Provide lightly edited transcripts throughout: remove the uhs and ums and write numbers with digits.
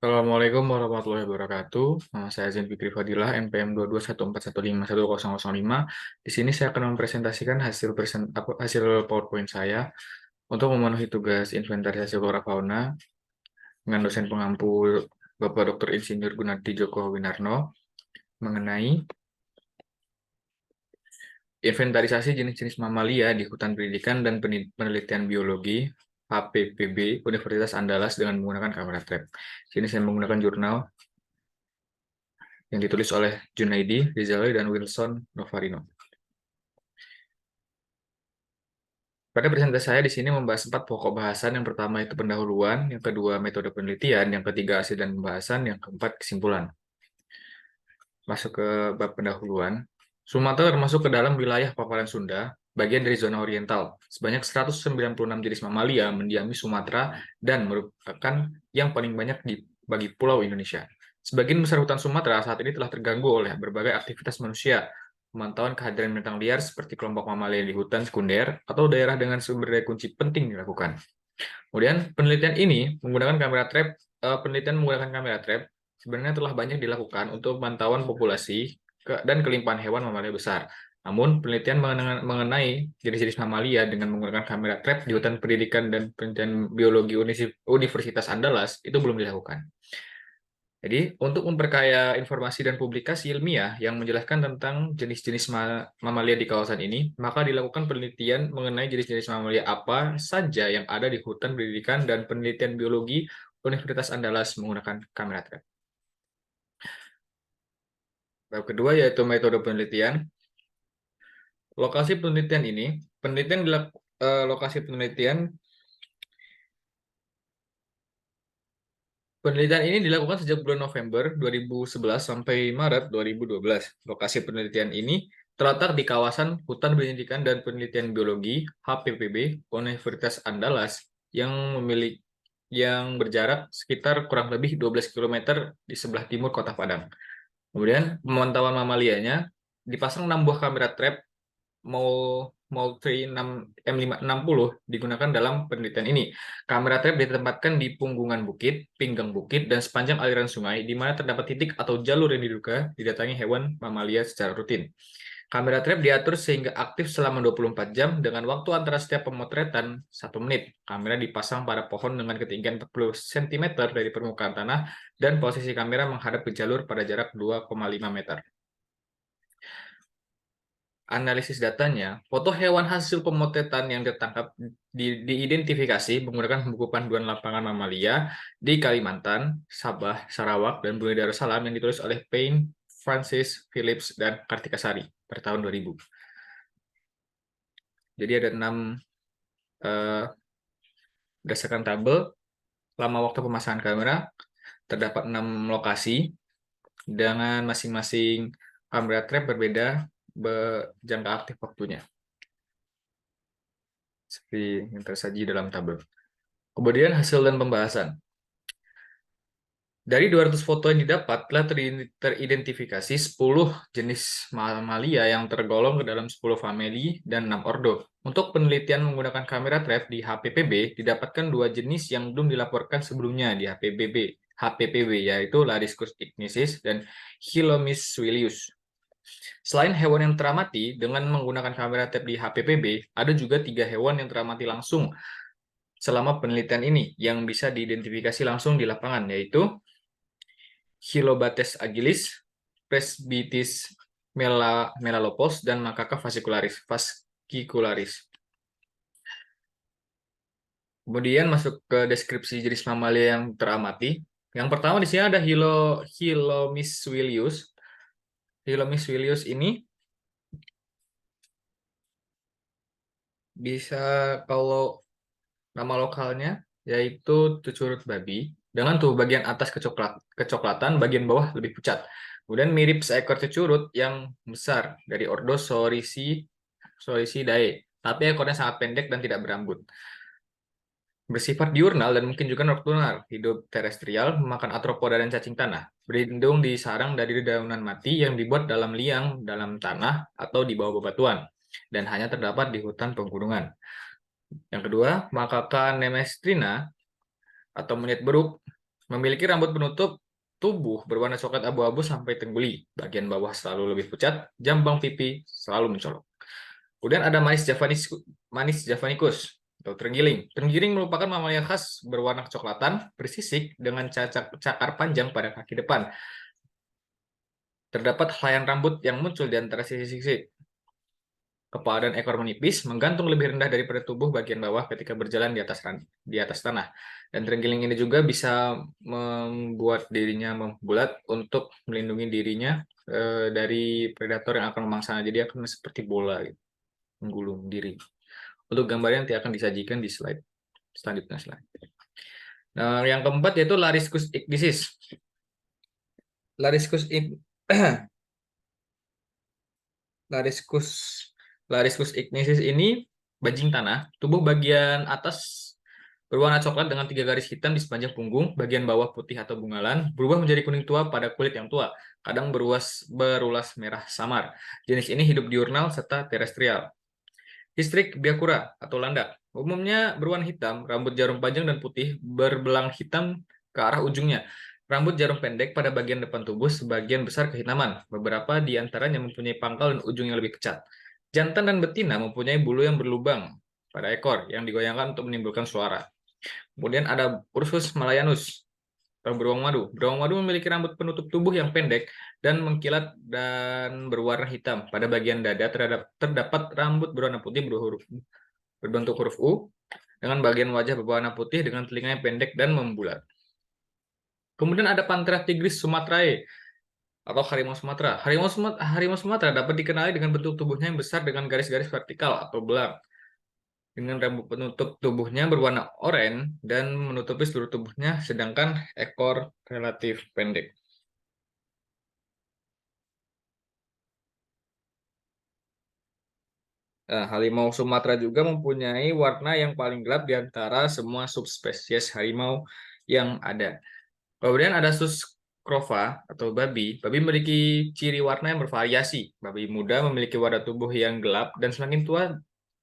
Assalamualaikum warahmatullahi wabarakatuh. Nama saya Zain Fikri Fadilah, NPM 22141510005. Di sini saya akan mempresentasikan hasil PowerPoint saya untuk memenuhi tugas inventarisasi flora fauna dengan dosen pengampu Bapak Dr. Insinyur Gunarti Djoko Winarno mengenai inventarisasi jenis-jenis mamalia di hutan pendidikan dan penelitian biologi HPPB Universitas Andalas dengan menggunakan kamera trap. Sini saya menggunakan jurnal yang ditulis oleh Junaidi, Rizalwi, dan Wilson Novarino. Pada presentasi saya di sini membahas 4 pokok bahasan. Yang pertama itu pendahuluan, yang kedua metode penelitian, yang ketiga hasil dan pembahasan, yang keempat kesimpulan. Masuk ke bab pendahuluan. Sumatera termasuk ke dalam wilayah paparan Sunda, bagian dari zona oriental. Sebanyak 196 jenis mamalia mendiami Sumatera dan merupakan yang paling banyak bagi pulau Indonesia. Sebagian besar hutan Sumatera saat ini telah terganggu oleh berbagai aktivitas manusia. Pemantauan kehadiran binatang liar seperti kelompok mamalia di hutan sekunder atau daerah dengan sumber daya kunci penting dilakukan. Kemudian penelitian menggunakan kamera trap sebenarnya telah banyak dilakukan untuk pemantauan populasi dan kelimpahan hewan mamalia besar. Namun, penelitian mengenai jenis-jenis mamalia dengan menggunakan kamera trap di hutan pendidikan dan penelitian biologi Universitas Andalas itu belum dilakukan. Jadi, untuk memperkaya informasi dan publikasi ilmiah yang menjelaskan tentang jenis-jenis mamalia di kawasan ini, maka dilakukan penelitian mengenai jenis-jenis mamalia apa saja yang ada di hutan pendidikan dan penelitian biologi Universitas Andalas menggunakan kamera trap. Tahap kedua yaitu metode penelitian. Lokasi penelitian ini, lokasi penelitian ini dilakukan sejak bulan November 2011 sampai Maret 2012. Lokasi penelitian ini terletak di kawasan Hutan Pendidikan dan Penelitian Biologi (HPPB) Universitas Andalas yang berjarak sekitar kurang lebih 12 km di sebelah timur Kota Padang. Kemudian pemantauan mamalianya dipasang 6 buah kamera trap Moultrie M560 digunakan dalam penelitian ini. Kamera trap ditempatkan di punggungan bukit, pinggang bukit, dan sepanjang aliran sungai di mana terdapat titik atau jalur yang diduga didatangi hewan mamalia secara rutin. Kamera trap diatur sehingga aktif selama 24 jam dengan waktu antara setiap pemotretan 1 menit. Kamera dipasang pada pohon dengan ketinggian 40 cm dari permukaan tanah dan posisi kamera menghadap ke jalur pada jarak 2,5 meter. Analisis datanya, foto hewan hasil pemotretan yang ditangkap diidentifikasi menggunakan buku panduan lapangan mamalia di Kalimantan, Sabah, Sarawak, dan Brunei Darussalam yang ditulis oleh Payne, Francis, Phillips, dan Kartika Sari pada tahun 2000. Jadi ada 6 berdasarkan tabel lama waktu pemasangan kamera, terdapat 6 lokasi dengan masing-masing kamera trap berbeda jangka aktif waktunya. Seperti yang tersaji dalam tabel. Kemudian hasil dan pembahasan. Dari 200 foto yang didapat, telah teridentifikasi 10 jenis mamalia yang tergolong ke dalam 10 famili dan 6 ordo. Untuk penelitian menggunakan kamera trap di HPPB, didapatkan 2 jenis yang belum dilaporkan sebelumnya di HPPB, yaitu Lariscus ignisis dan Hylomis swilius. Selain hewan yang teramati, dengan menggunakan kamera trap di HPPB, ada juga 3 hewan yang teramati langsung selama penelitian ini yang bisa diidentifikasi langsung di lapangan, yaitu Hylobates agilis, Presbytis melalopos, dan Macaca fascicularis. Kemudian masuk ke deskripsi jenis mamalia yang teramati. Yang pertama di sini ada Hylomis swilius. Hylomis swilius ini bisa, kalau nama lokalnya yaitu tucurut babi, dengan tubuh bagian atas kecoklatan, bagian bawah lebih pucat. Kemudian mirip seekor cucurut yang besar dari ordo Soricidae, tapi ekornya sangat pendek dan tidak berambut. Bersifat diurnal dan mungkin juga nokturnal, hidup terestrial, memakan arthropoda dan cacing tanah. Berlindung di sarang dari dedaunan mati yang dibuat dalam liang, dalam tanah, atau di bawah bebatuan, dan hanya terdapat di hutan pegunungan. Yang kedua, Macaca nemestrina atau monyet beruk Memiliki rambut penutup tubuh berwarna coklat abu-abu sampai tengguli. Bagian bawah selalu lebih pucat, jambang pipi selalu mencolok. Kemudian ada manis javanicus atau terenggiling. Terenggiling merupakan mamalia khas berwarna kecoklatan, bersisik dengan cakar panjang pada kaki depan. Terdapat helaian rambut yang muncul di antara sisi-sisi. Kepala dan ekor menipis, menggantung lebih rendah daripada tubuh bagian bawah ketika berjalan di atas tanah. Dan terenggiling ini juga bisa membuat dirinya membulat untuk melindungi dirinya dari predator yang akan memangsanya. Jadi akan seperti bola, gitu, menggulung diri. Untuk gambarnya nanti akan disajikan di slide selanjutnya. Nah, yang keempat yaitu Lariscus ignisis. Lariscus Lariscus Lariscus ignisis ini bajing tanah, tubuh bagian atas berwarna coklat dengan 3 garis hitam di sepanjang punggung, bagian bawah putih atau bungalan, berubah menjadi kuning tua pada kulit yang tua, kadang berulas merah samar. Jenis ini hidup diurnal serta terestrial. Histrik biakura atau landak, umumnya berwarna hitam, rambut jarum panjang dan putih, berbelang hitam ke arah ujungnya. Rambut jarum pendek pada bagian depan tubuh, sebagian besar kehitaman. Beberapa di antaranya mempunyai pangkal dan ujung yang lebih pecat. Jantan dan betina mempunyai bulu yang berlubang pada ekor yang digoyangkan untuk menimbulkan suara. Kemudian ada Ursus malayanus atau beruang madu. Beruang madu memiliki rambut penutup tubuh yang pendek dan mengkilat dan berwarna hitam. Pada bagian dada terdapat rambut berwarna putih berbentuk huruf U dengan bagian wajah berwarna putih dengan telinga yang pendek dan membulat. Kemudian ada Panthera tigris sumatrae atau harimau Sumatera. Harimau Sumatera dapat dikenali dengan bentuk tubuhnya yang besar dengan garis-garis vertikal atau belang, dengan rambut penutup tubuhnya berwarna oranye dan menutupi seluruh tubuhnya, sedangkan ekor relatif pendek. Nah, harimau Sumatera juga mempunyai warna yang paling gelap di antara semua subspesies harimau yang ada. Kemudian ada sus crova atau babi. Babi memiliki ciri warna yang bervariasi. Babi muda memiliki warna tubuh yang gelap dan semakin tua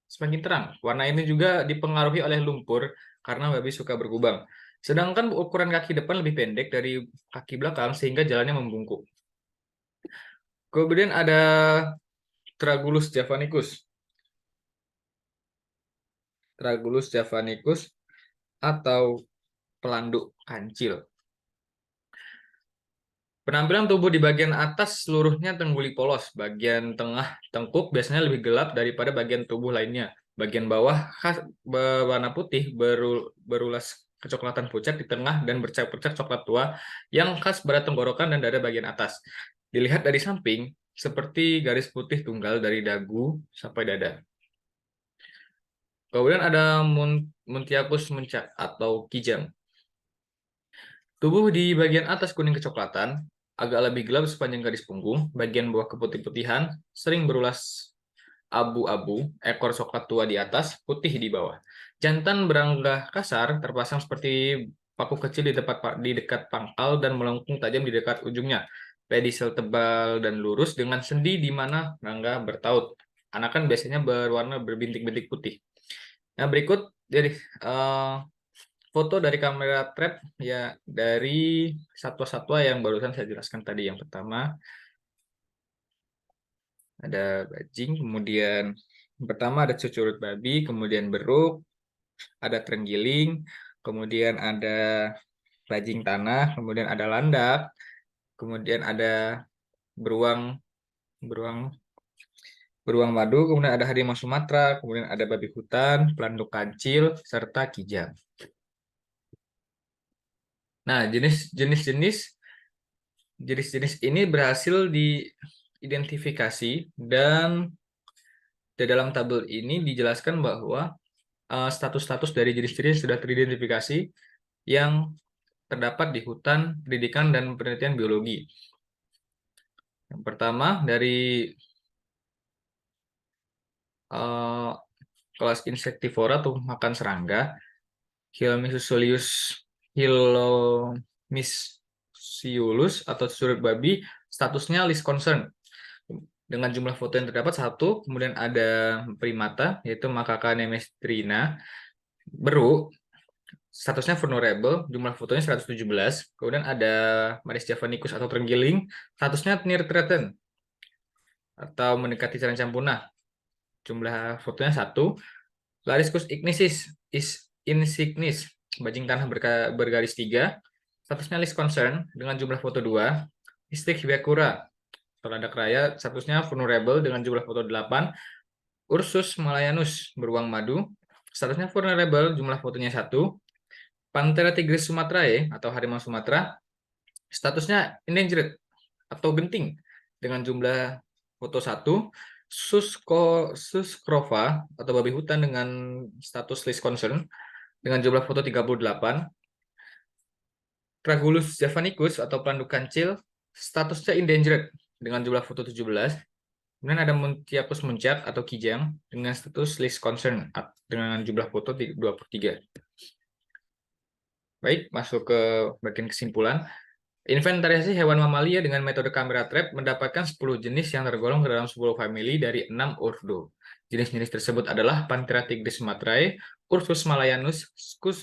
semakin terang. Warna ini juga dipengaruhi oleh lumpur karena babi suka bergubang. Sedangkan ukuran kaki depan lebih pendek dari kaki belakang sehingga jalannya membungkuk. Kemudian ada Tragulus javanicus. Tragulus javanicus atau pelanduk kancil. Penampilan tubuh di bagian atas seluruhnya tengguli polos, bagian tengah tengkuk biasanya lebih gelap daripada bagian tubuh lainnya. Bagian bawah khas berwarna putih berulas kecoklatan pucat di tengah dan bercak-bercak coklat tua yang khas pada tenggorokan dan dada bagian atas. Dilihat dari samping, seperti garis putih tunggal dari dagu sampai dada. Kemudian ada Muntiacus muncak atau kijang. Tubuh di bagian atas kuning kecoklatan, agak lebih gelap sepanjang garis punggung, bagian bawah keputih-putihan, sering berulas abu-abu, ekor coklat tua di atas, putih di bawah. Jantan beranggah kasar, terpasang seperti paku kecil di dekat pangkal dan melengkung tajam di dekat ujungnya. Pedicel tebal dan lurus dengan sendi di mana rangga bertaut. Anakan biasanya berwarna berbintik-bintik putih. Nah, berikut jadi foto dari kamera trap ya dari satwa-satwa yang barusan saya jelaskan tadi. Yang pertama ada bajing, kemudian yang pertama ada cucurut babi, kemudian beruk, ada terenggiling, kemudian ada bajing tanah, kemudian ada landak, kemudian ada beruang beruang beruang madu, kemudian ada harimau Sumatera, kemudian ada babi hutan, pelanduk kancil, serta kijang. Nah, jenis-jenis ini berhasil diidentifikasi dan di dalam tabel ini dijelaskan bahwa status-status dari jenis-jenis sudah teridentifikasi yang terdapat di Hutan Pendidikan dan Penelitian Biologi. Yang pertama dari kelas Insectivora atau makan serangga, Hilomysiulus atau surut babi, statusnya least concern. Dengan jumlah foto yang terdapat satu, kemudian ada primata yaitu Macaca nemestrina, beruk, Statusnya vulnerable, jumlah fotonya 117. Kemudian ada Maris javanicus atau terenggiling, statusnya near threatened atau mendekati terancam punah. Jumlah fotonya 1. Lariscus insignis, bajing tanah bergaris 3. Statusnya least concern dengan jumlah foto 2. Istrik Hyakura, teladak raya, statusnya vulnerable dengan jumlah foto 8. Ursus malayanus, beruang madu, statusnya vulnerable, jumlah fotonya 1. Panthera tigris sumatrae atau harimau Sumatera, statusnya endangered atau genting dengan jumlah foto 1. Suscrova atau babi hutan dengan status least concern dengan jumlah foto 38. Tragulus javanicus atau pelandu kancil, statusnya endangered dengan jumlah foto 17. Kemudian ada Muntiapus muncak atau kijang dengan status least concern dengan jumlah foto 23. Baik, masuk ke bagian kesimpulan. Inventarisasi hewan mamalia dengan metode kamera trap mendapatkan 10 jenis yang tergolong ke dalam 10 famili dari 6 ordo. Jenis-jenis tersebut adalah Panthera tigris sumatrae, Ursus malayanus,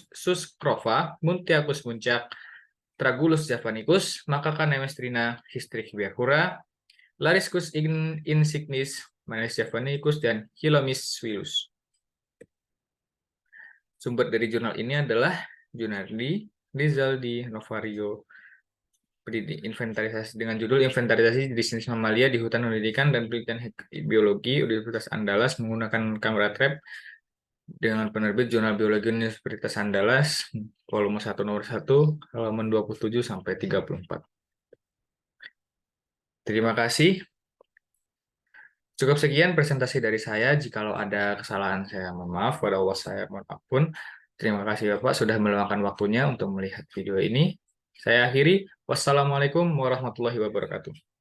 Suscrova, Muntiacus muncak, Tragulus javanicus, Macaca nemestrina, Hystrix biarhura, Lariscus insignis, Manis javanicus, dan Hylomis suillus. Sumber dari jurnal ini adalah Junardi, Rizaldi, Novario, inventarisasi dengan judul Inventarisasi Jenis Mamalia di Hutan Pendidikan dan Penelitian Biologi Universitas Andalas menggunakan kamera trap dengan penerbit Jurnal Biologi Universitas Andalas, volume 1 nomor 1, halaman 27 sampai 34. Terima kasih. Cukup sekian presentasi dari saya. Jikalau ada kesalahan, saya mohon maaf. Pada Allah saya mohon ampun. Terima kasih Bapak sudah meluangkan waktunya untuk melihat video ini. Saya akhiri. Wassalamualaikum warahmatullahi wabarakatuh.